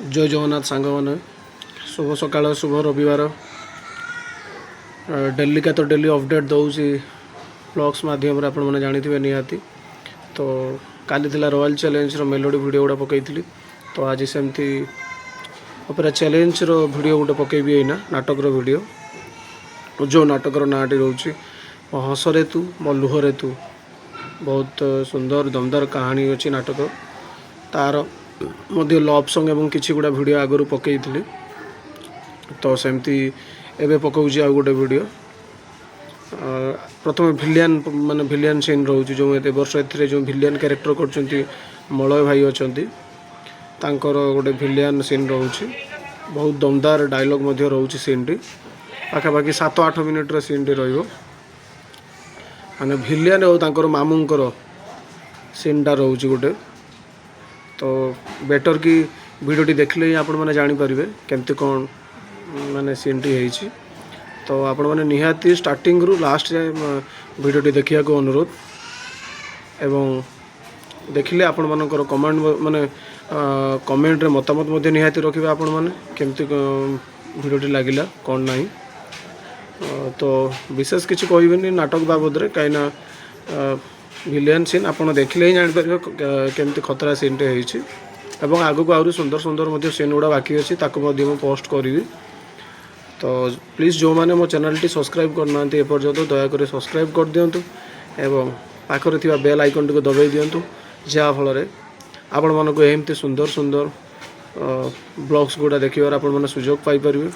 जय जगन्नाथ सांग मैंने शुभ सकाल शुभ रविवार डेली का तो डेली अपडेट दूसरी ब्लॉग्स माध्यम आपण मैंने जानी निहाती तो काली थिला रॉयल चैलेंज रो मेलोडी वीडियो गुड़ा पकई तो आज सेमती अपेरा चैलेंज रो वीडियो गोटे पकेबी एना नाटक रो वीडियो जो नाटक रो नाटी रोची मो हसरे तू मो लुहरे तू बहुत सुंदर दमदार कहानी अच्छी नाटक तार मध्य लव सॉन्ग एवं किसी गुड़ा वीडियो आगु पकई तो सेमती एबे पकाउची आ गोटे वीडियो प्रथम भिलियन माने भिलियन सीन रोची जो ए वर्ष ए जो भिलियन कैरेक्टर कर मलय भाई अच्छा तांकर गोटे भिलियन सीन रोची बहुत दमदार डायलॉग मध्य रोची सीन टी पाखापाखि 7-8 मिनिट सीन टी रहिबो माने भिलियन और तांकर मामूंकर सीनटा रोची गोटे तो बेटर कि वीडियोटी देखले ही आपण माने जानि परिबे केमती कौन माने सीन टी हेछि तो आपण माने निहाती स्टार्टिंग रु लास्ट जाए वीडियोटी देखिया को अनुरोध एवं देखिले आपण मानकर कमेंट माने कमेंट रे मतामत मध्ये निहाती रखिबे आपण माने केमती वीडियोटी लागिला कौन नाही तो विशेष किसी कहबेनी नाटक बाबद रे काइना विलियन सीन आपण देखिले ही जानि परिबे केमती खतरा सीन टे हेछि एवं आगु को आउरी सुंदर सुंदर मध्ये सीन गुड़ा बाकी अछि ताको मध्ये मो पोस्ट करिवि तो प्लीज जो माने मो चैनल टी सब्सक्राइब करना एपर्यंत दया कर सब्सक्राइब कर दियंतु एवं पाखरे थिबा बेल आइकन टी को दबाई दियंतु जा फल रे आपण मानको एमती सुंदर सुंदर ब्लॉग्स गुड़ा देखिबार आपण माने सुयोग पाई परिबे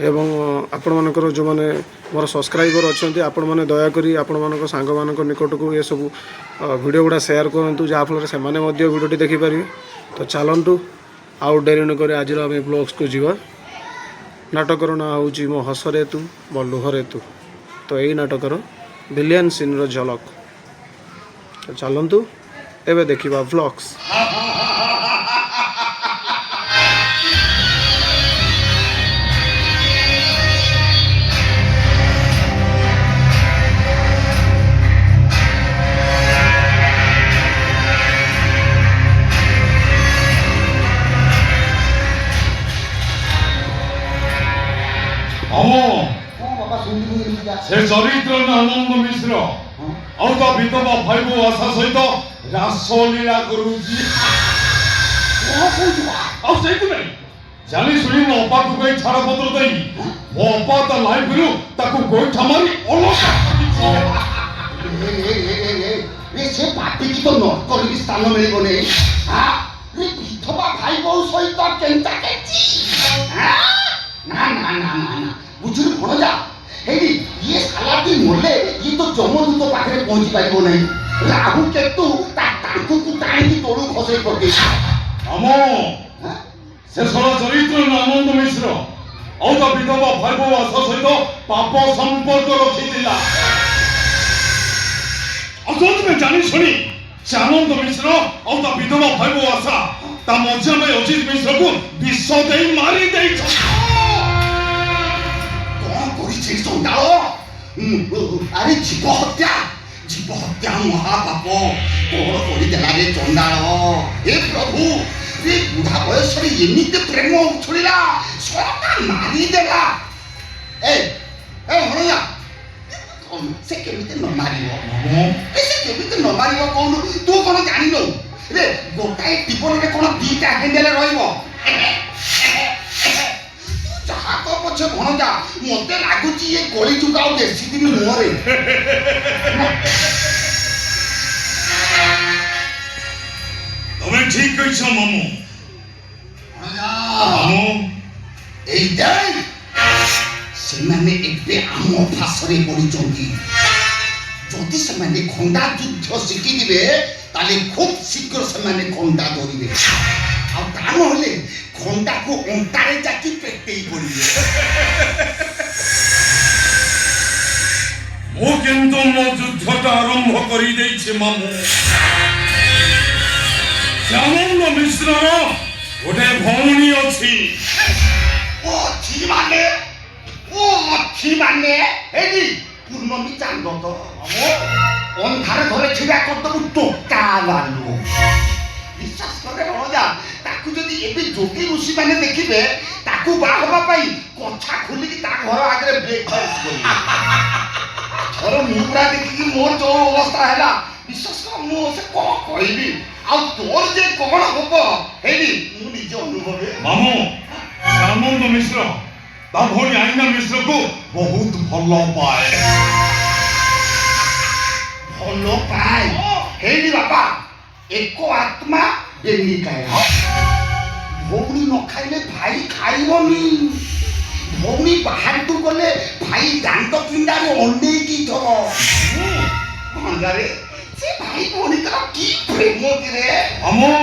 एवं आपण मानकर जो माने मोर सब्सक्राइबर अच्छे आपण माने दया करी आपण मानक सांग मानक निकट को ये सब वीडियो गुड़ा शेयर करंतु जा फल से माने मध्ये वीडियोटी देखि परिबे तो चलंतु आउ डेरी न करे आज आम ब्लॉग्स को जीवा नाटकर ना हूँ मो हसरे तू मो लुहरे तू तो यही नाटकर विलियन सीन रो झलक तो चलंतु एबे देखिबा व्लॉग्स से चरित्र आनंद मिश्र आउता विधवा भाई बो आशा सहित रासलीला करूची आउ सहित नहीं जानी सुनी मो अपा को कोई छाड़ पत्र देई मो अपा त लाइफ रु ताको गोइठा मारी अलग रे से पार्टी की तो नोट कर स्थान मिलबो नै हां रे विधवा भाई बो सहित केंता केची हां ना ना ना ना बुझु कोन जा हेडी ये सालाटी मोले ये तो जमदूत पाखरे पहुंची पाइबो नहीं राहु केतु ता तांकु को टाणी की तोड़ू खसे पके अमो से सला चरित्र आनंद मिश्र औता विधवा भाई बो आशा सहित पाप संपर्क रखितिला अजोत में जानी सुनी से आनंद मिश्र औता विधवा भाई बो आशा ता मझे में अजित मिश्र को विश्व देई मारी देई अरे जीव हत्या महापाप कौन करदेला रे चंडाल हे प्रभु रे बुढ़ा बयस एमती प्रेम उछुड़ा सरकार मारिदेला ए हणिया से केमिति न मारिबो से केमिति न मारिबो कौन तू कौन जानिलो रे गोटाए टिपन रे कौन दीटा हैंडल रहइबो तो पछे भणजा मते लागुची ये गोली चुकाओ देसी दिन मोरे तमे ठीक कइछ मामू मामू एई दे से माने एबे आमो फासरे पड़ी चंगी जदि से माने खंडा युद्ध शिखि दिबे ताले खूब शीघ्र से माने खंडा धरिबे आ ता नहले खंडा को अंतारे जाकी पेटेई पड़िबे मो किंतु मो युद्धटा आरंभ करी देइछे मामू आनंद मिश्र गोटे भौणी अछि माने एडी पूर्णमी चांद तो अंधार घरे छिड़ा करदबु टोका बालू विश्वास करे रजा ତାକୁ ଯଦି ଏବେ ଯୋଗୀ ଋଷି ମାନେ ଦେଖିବେ ତାକୁ ବାହା ହେବା ପାଇଁ କଛା ଖୋଲିକି ତା ଘର ଆଗରେ ବ୍ରେକଫାଷ୍ଟ କରିବେ। ଥର ମୁଁ ପୁରା ଦେଖିକି ମୋର ଯୋଉ ଅବସ୍ଥା ହେଲା ବିଶ୍ୱାସ କର ମୁଁ ସେ କଣ କହିବି ଆଉ ତୋର ଯେ କଣ ହବ ହେଇନି ମୁଁ ନିଜ ଅନୁଭବରେ ମାମୁଁ ଶ୍ୟାମନ୍ତ ମିଶ୍ର ତା ଭଉଣୀ ଆଇନା ମିଶ୍ରକୁ ବହୁତ ଭଲ ପାଏ। ଭଲ ପାଏ ହେଇନି ବାପା ଏକ ଆତ୍ମା ବେନିକାୟ। ଭଉଣୀ ନ ଖାଇଲେ ଭାଇ ଖାଇବନି। ଭଉଣୀ ବାହାରକୁ ଗଲେ ଭାଇ ଦାଣ୍ଡ ପିଣ୍ଡାରେ ଅନେଇକି ଥବ। ଭଙ୍ଗାରେ ସେ ଭାଇ ଭଉଣୀଙ୍କର କି ପ୍ରେମ କିରେ। ମାମୁଁ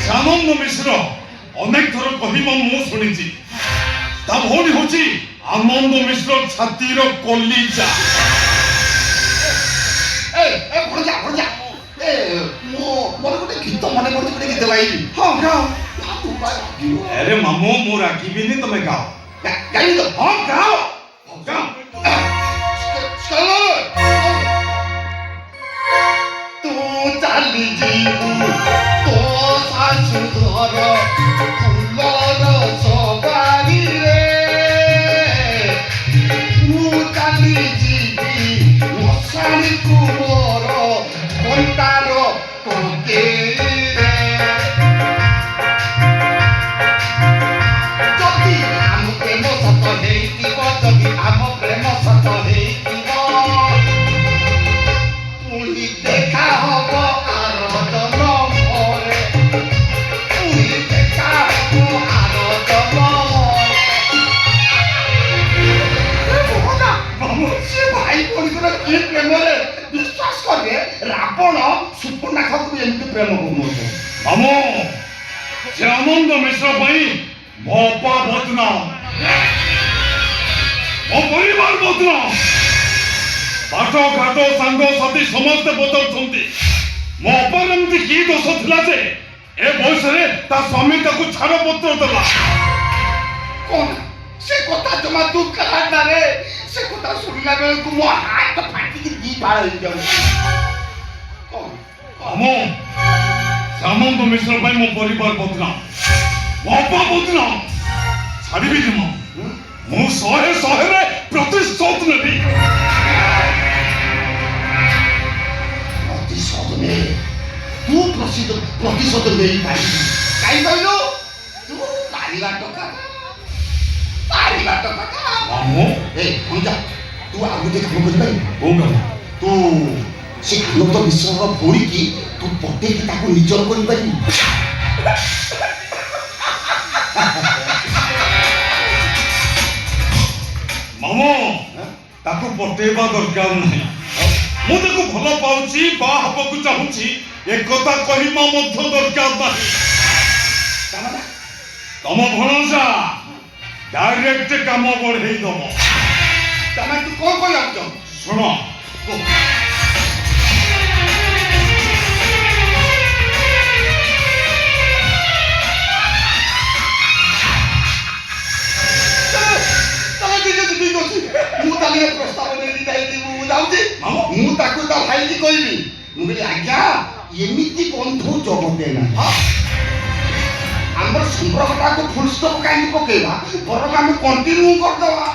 ଶ୍ୟାମନ୍ତ ମିଶ୍ର ଅନେକ ଥର କହିବା ମୁଁ ଶୁଣିଛି ତା ଭଉଣୀ ହଉଛି ଆନନ୍ଦ ମିଶ୍ର ଛାତିର କଲିଜା। ଭଣଜା ଭଣଜା ମୋର ଗୋଟେ ଗୀତ ମନେ ପଡୁଛି ଗୋଟେ ଗୀତ ଗାଇବି। ହଁ ଗାଅ ଆରେ ମାମୁଁ ମୁଁ ରାଗିବିନି ତମେ ଗାଅ। ଗାଇବି ତ ହଁ ଗାଅ ଗାଅ। ତୁ ଚାଲି ଯିବୁ ତୋ ଶାଶୁ ଘର ଫୁଲର ସବାରିରେ ମୁଁ ଚାଲି ଯିବି ମଶାଣିକୁ ମୋର କଣ୍ଟାର ଟୋକେଇରେ। ଯଦି ଆମ ପ୍ରେମ ସତ ହେଇଥିବ ଯଦି ଆମ ପ୍ରେମ ସତ ହେଇଥିବ ପୁଣି ଦେଖା ହବ ଆର ଜନ୍ମରେ। ପୁଣି ଦେଖା ହବ ଆର ଜନ୍ମରେ। ମାମୁଁ ସେ ଭାଇ ଭଉଣୀଙ୍କର କି ପ୍ରେମରେ ବିଶ୍ୱାସ କରେ ରାବଣ ସୁପର୍ଣ୍ଣାଖାକୁ ବି ଏମିତି ପ୍ରେମ କରୁନଥିବ। ମାମୁଁ ସେ ଆନନ୍ଦ ମିଶ୍ର ପାଇଁ ମୋ ଅପା ବଦନାମ ମୋ ପରିବାର ବଦନାମ। ପାଠ ଘାଟ ସାଙ୍ଗସାଥି ସମସ୍ତେ ବଦଳୁଛନ୍ତି। ମୋ ଅପାର ଏମିତି କି ଦୋଷ ଥିଲା ଯେ ଏ ବୟସରେ ତା ସ୍ୱାମୀ ତାକୁ ଛାଡ଼ପତ୍ର ଦେଲା। କଣ ସେ କଥା ଜମା ଦୁଃଖ ଲାଗେ। ସେ କଥା ଶୁଣିଲା ବେଳକୁ ମୋ ହାତ ଫାଟିକି ଦି ଫାଳ ହେଇଯାଉଛି। କଣ ମାମୁଁ ଶ୍ୟାମନ୍ତ ମିଶ୍ର ପାଇଁ ମୋ ପରିବାର ବଦନାମ ମୋ ଅପା ବଦନାମ। ଛାଡ଼ିବି ଯେ ମୁଁ ଶହେରେ ପ୍ରତିଶୋଧ ନେବି। ପ୍ରତିଶୋଧ ନେ ତୁ ପ୍ରତିଶୋଧ ନେଇପାରିବୁ। କାହିଁ କହିଲୁ ତୁ ପାରିବା ଟଙ୍କା ମାମୁଁ ଭଣଜା ତୁ ଆଉ ଗୋଟେ କାମ କରିପାରିବୁ। କୋଉ କାମ? ତୁ ସେ ଆନନ୍ଦ ମିଶ୍ରର ଭଉଣୀକି ତୁ ପଟେଇକି ତାକୁ ନିଜର କରିପାରିବୁ। ମାମୁଁ ତାକୁ ପଟେଇବା ଦରକାର ନାହିଁ। ମୁଁ ତାକୁ ଭଲ ପାଉଛି ବାହା ହେବାକୁ ଚାହୁଁଛି ଏକଥା କହିବା ମଧ୍ୟ ଦରକାର ନାହିଁ। ତମ ଭଣଜା ଡାଇରେକ୍ଟ କାମ ବଢେଇ ଦବ। ତମେ ତୁ କଣ କହିବାକୁ ଚାହୁଁ? ଶୁଣ ଠିକ ଅଛି ମୁଁ ତାହେଲେ ପ୍ରସ୍ତାବ ନେଇକି ଯାଇକି ମୁଁ ଯାଉଛି। ମୁଁ ତାକୁ ତା ଭାଇକି କହିବି ମୁଁ କହିଲି ଆଜ୍ଞା ଏମିତି ବନ୍ଧୁ ଜଗତେ ନାହିଁ। ଆମର ସମ୍ପର୍କଟାକୁ ଫୁଲ ଷ୍ଟପ୍ କାହିଁକି ପକେଇବା ବରଂ ଆମେ କଣ୍ଟିନ୍ୟୁ କରିଦେବା।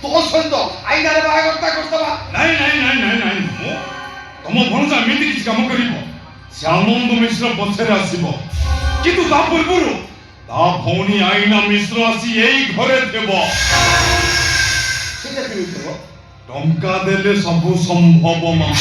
ତୋ ସହିତ ଆଇନାରେ ବାହାଘରଟା କରିଦେବା। ନାଇଁ ମାମୁଁ ତମ ଭଣଜା ଏମିତି କିଛି କାମ କରିବ ଶ୍ୟାମନ୍ତ ମିଶ୍ର ପଛରେ ଆସିବ କିନ୍ତୁ ତା ପୂର୍ବରୁ ତା ଭଉଣୀ ଆଇନା ମିଶ୍ର ଆସି ଏଇ ଘରେ ଥିବ। ସେଟା କେମିତି ହେବ? ଟଙ୍କା ଦେଲେ ସବୁ ସମ୍ଭବ ମାମୁଁ।